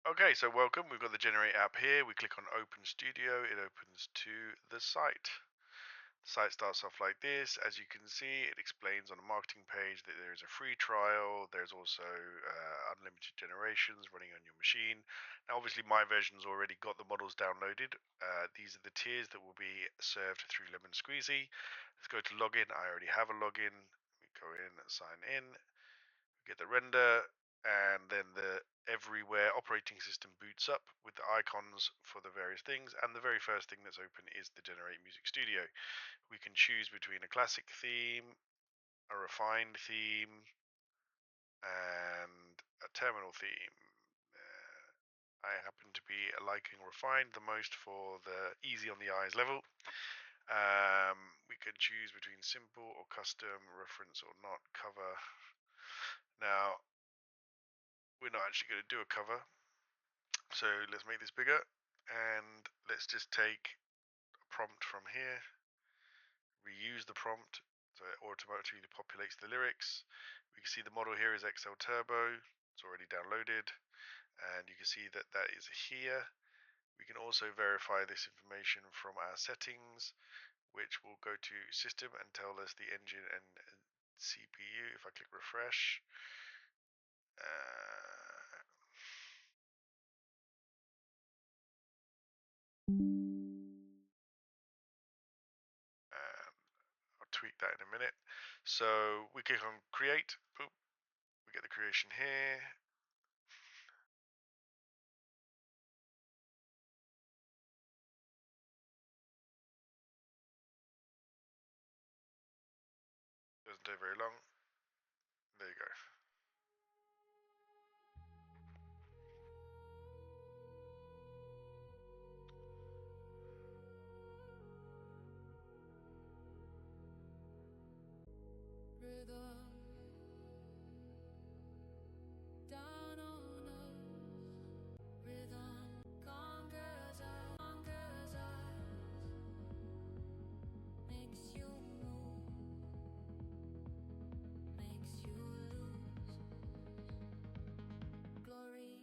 Okay, so welcome. We've got the Gener8 app here. We click on Open Studio. It opens to the site. The site starts off like this. As you can see, it explains on the marketing page that there is a free trial. There's also unlimited generations running on your machine. Now, obviously, my version's already got the models downloaded. These are the tiers that will be served through Lemon Squeezy. Let's go to login. I already have a login. We go in and sign in. Get the render, and then the everywhere operating system boots up with the icons for the various things, and the very first thing that's open is the Gener8 Music Studio. We can choose between a classic theme, a refined theme, and a terminal theme. I happen to be liking refined the most for the easy on the eyes level. We can choose between simple or custom, reference or not, cover. Now, we're not actually going to do a cover, so let's make this bigger, and let's just take a prompt from here, reuse the prompt, so it automatically populates the lyrics. We can see the model here is XL Turbo. It's already downloaded, and you can see that that is here. We can also verify this information from our settings, which will go to system and tell us the engine and CPU. If I click refresh, I'll tweak that in a minute. So we click on create, boop, we get the creation here. Doesn't take very long. There you go. Rhythm down on us. Rhythm conquers us, makes you move, makes you lose glory.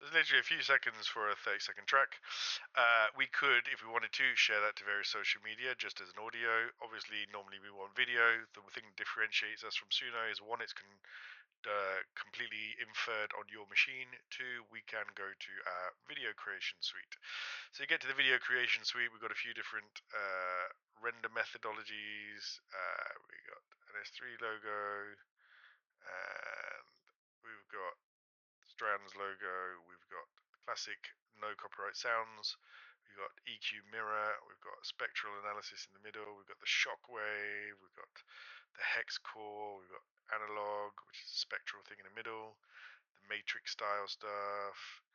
There's literally a few seconds for a 30-second track. We could, if we wanted to, share that to various social media just as an audio. Obviously, normally we want video. The thing that differentiates us from Suno is one, it's completely inferred on your machine. Two, we can go to our video creation suite. So you get to the video creation suite, we've got a few different render methodologies. We got an S3 logo, and we've got Strands logo, we've got classic no copyright sounds, we've got EQ mirror, we've got spectral analysis in the middle, we've got the shockwave, we've got the hex core, we've got analog, which is a spectral thing in the middle, the matrix style stuff,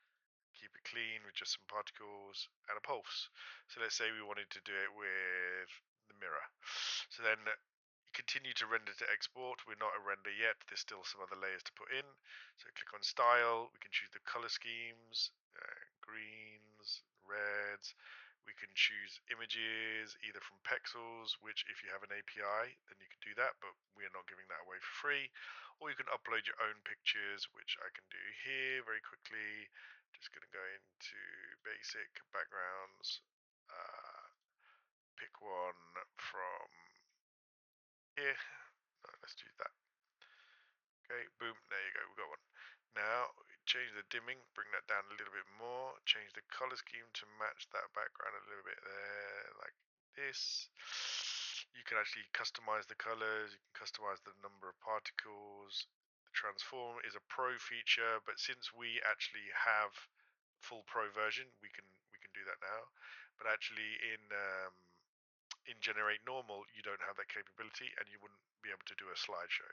keep it clean with just some particles, and a pulse. So let's say we wanted to do it with the mirror. So then you continue to render to export. We're not a render yet. There's still some other layers to put in. So click on style. We can choose the color schemes, greens, reds. We can choose images either from Pexels, which if you have an API, then you can do that, but we are not giving that away for free. Or you can upload your own pictures, which I can do here very quickly. Just going to go into basic backgrounds, pick one from here. No, let's do that. Okay, boom, there you go, we've got one. Now, change the dimming, bring that down a little bit more, change the color scheme to match that background a little bit there, like this. You can actually customize the colors, you can customize the number of particles. The transform is a pro feature, but since we actually have full pro version, we can do that now. But actually in Gener8 normal, you don't have that capability, and you wouldn't be able to do a slideshow.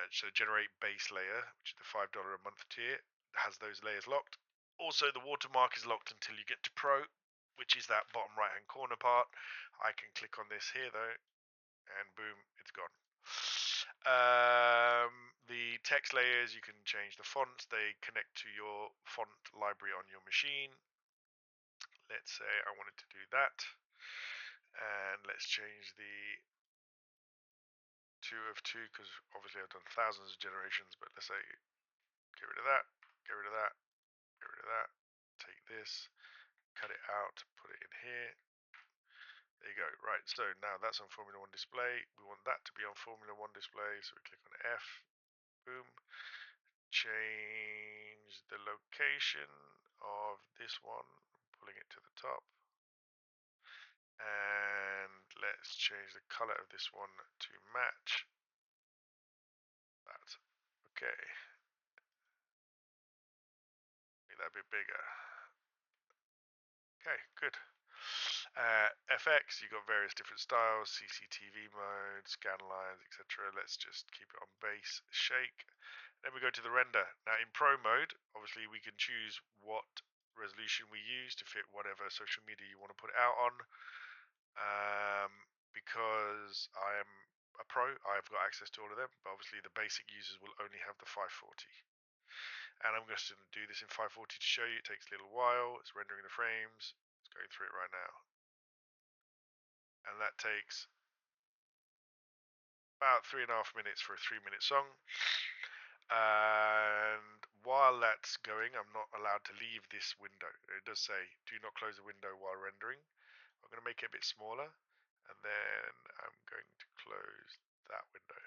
So Gener8 base layer, which is the $5 a month tier, has those layers locked. Also, the watermark is locked until you get to Pro, which is that bottom right hand corner part. I can click on this here though, and boom, it's gone. The text layers, you can change the fonts. They connect to your font library on your machine. Let's say I wanted to do that. And let's change the 2 of 2, because obviously I've done thousands of generations, but let's say get rid of that, get rid of that, get rid of that. Take this, cut it out, put it in here. There you go. Right, so now that's on Formula 1 display. We want that to be on Formula 1 display, so we click on F, boom. Change the location of this one, pulling it to the top. And let's change the color of this one to match that. Okay. Make that a bit bigger. Okay, good. FX, you've got various different styles, CCTV mode, scan lines, etc. Let's just keep it on base shake. Then we go to the render. Now in Pro mode, obviously we can choose what resolution we use to fit whatever social media you want to put it out on. Because I am a pro, I've got access to all of them, but obviously the basic users will only have the 540. And I'm just going to do this in 540 to show you. It takes a little while. It's rendering the frames. It's going through it right now. And that takes about 3.5 minutes for a 3-minute song. And while that's going, I'm not allowed to leave this window. It does say, do not close the window while rendering. I'm going to make it a bit smaller, and then I'm going to close that window.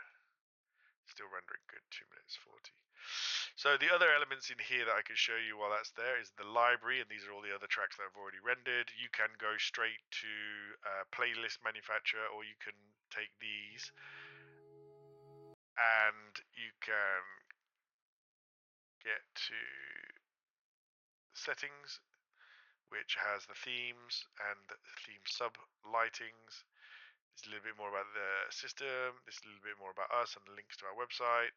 Still rendering good, 2 minutes 40. So the other elements in here that I can show you while that's there is the library, and these are all the other tracks that I've already rendered. You can go straight to playlist manufacturer, or you can take these and you can get to settings, which has the themes and theme sub lightings. It's a little bit more about the system. This is a little bit more about us and the links to our website.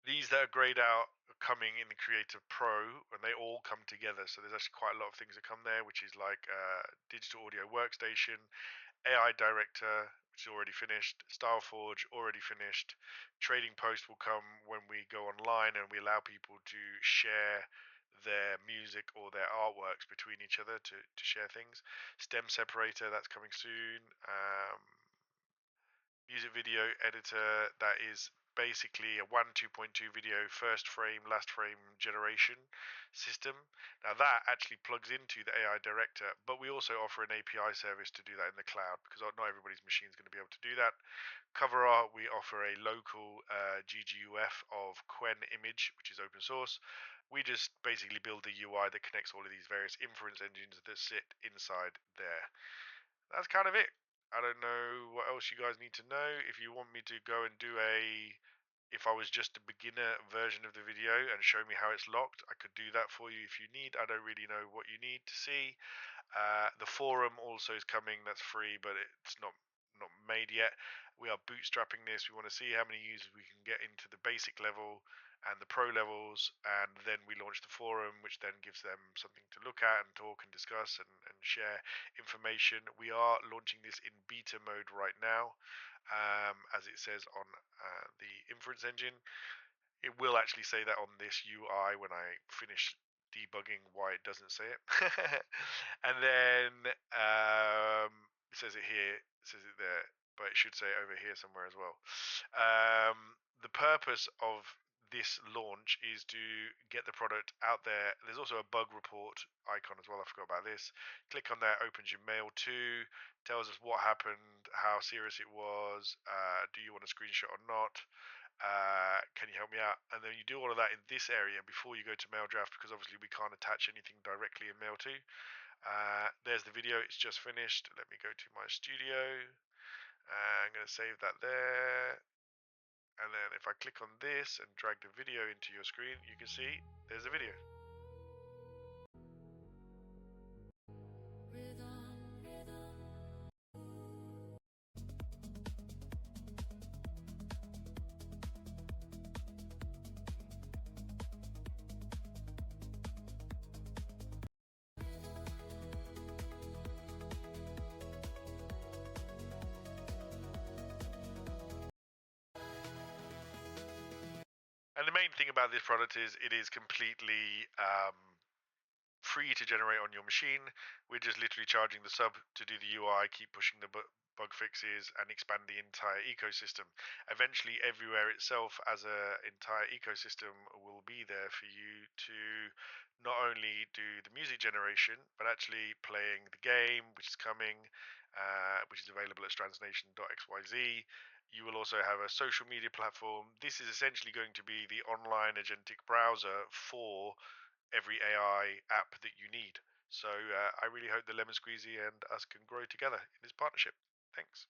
These that are grayed out are coming in the Creative Pro, and they all come together. So there's actually quite a lot of things that come there, which is like digital audio workstation, AI Director, which is already finished, StyleForge already finished. Trading Post will come when we go online and we allow people to share their music or their artworks between each other to share things. Stem Separator, that's coming soon. Music video editor, that is basically a 2.2 video first frame, last frame generation system. Now that actually plugs into the AI Director, but we also offer an API service to do that in the cloud, because not everybody's machine is going to be able to do that. Cover art, we offer a local GGUF of Quen image, which is open source. We just basically build the UI that connects all of these various inference engines that sit inside there. That's kind of it. I don't know what else you guys need to know. If you want me to go and do if I was just a beginner version of the video and show me how it's locked, I could do that for you if you need. I don't really know what you need to see. The forum also is coming. That's free, but it's not made yet. We are bootstrapping this. We want to see how many users we can get into the basic level and the pro levels, and then we launch the forum, which then gives them something to look at and talk and discuss and share information. We are launching this in beta mode right now, as it says on the inference engine. It will actually say that on this UI when I finish debugging why it doesn't say it. And then it says it here, it says it there, but it should say it over here somewhere as well. The purpose of this launch is to get the product out there. There's also a bug report icon as well. I forgot about this. Click on that, opens your mail too, tells us what happened, how serious it was, do you want a screenshot or not, can you help me out? And then you do all of that in this area before you go to mail draft, because obviously we can't attach anything directly in mail to. There's the video, it's just finished. Let me go to my studio. I'm going to save that there. And then if I click on this and drag the video into your screen, you can see there's a video. about this product is it is completely free to generate on your machine. We're just literally charging the sub to do the UI, keep pushing the bug fixes, and expand the entire ecosystem. Eventually, everywhere itself as a entire ecosystem will be there for you to not only do the music generation, but actually playing the game, which is coming, which is available at strandsnation.xyz. You will also have a social media platform. This is essentially going to be the online agentic browser for every AI app that you need. So I really hope the Lemon Squeezy and us can grow together in this partnership. Thanks.